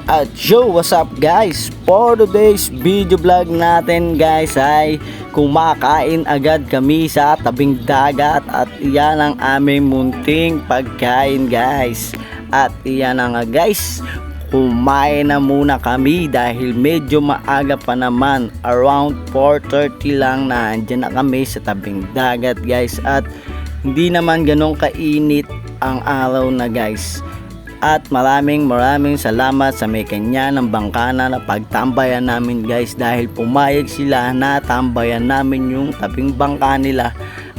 At yo, what's up guys? For today's video vlog natin guys ay kumakain agad kami sa tabing dagat. At iyan ang aming munting pagkain guys. At iyan na nga guys, kumain na muna kami dahil medyo maaga pa naman. Around 4:30 lang na andyan na kami sa tabing dagat guys. At hindi naman ganong kainit ang araw na guys. At maraming salamat sa may kanya ng bangkana na pagtambayan namin guys, dahil pumayag sila na tambayan namin yung tabing bangka nila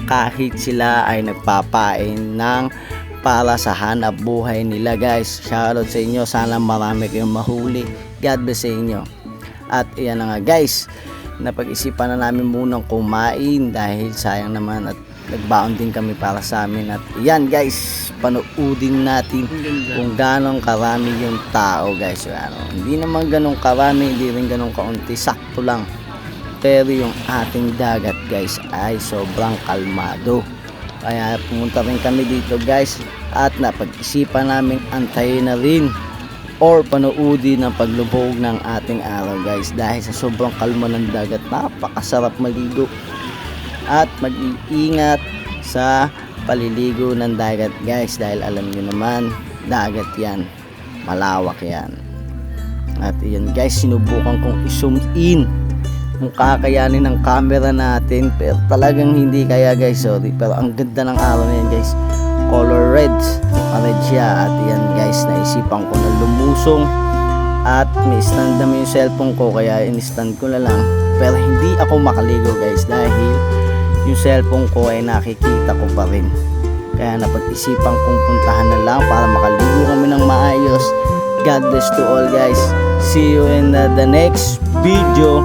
kahit sila ay nagpapain ng para sa hanap buhay nila guys. Shoutout sa inyo, sana marami kayong mahuli. God bless sa inyo. At iyan na nga guys, napag-isipan na namin munang kumain dahil sayang naman at nagbaon din kami para sa amin. At yan guys, panoodin natin kung ganong karami yung tao guys. Hindi naman ganong karami, hindi rin ganong kaunti, sakto lang. Pero yung ating dagat guys ay sobrang kalmado. Kaya pumunta rin kami dito guys, at napag-isipan namin antayin na rin or panoodin ang paglubog ng ating araw guys, dahil sa sobrang kalma ng dagat, napakasarap maligo. At mag-iingat sa paliligo ng dagat guys, dahil alam nyo naman, dagat yan, malawak yan. At yan guys, sinubukan kong i-zoom in kung kakayanin ng camera natin, pero talagang hindi kaya guys, sorry. Pero ang ganda ng araw na yan guys, color red siya. At yan guys, naisipan ko na lumusong at may stand naman yung cellphone ko, kaya in-stand ko na lang. Pero hindi ako makaligo guys dahil yung cellphone ko ay nakikita ko pa rin. Kaya napag-isipan kong puntahan na lang para makaligo kami ng maayos. God bless to all guys. See you in the next video.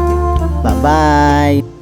Bye bye.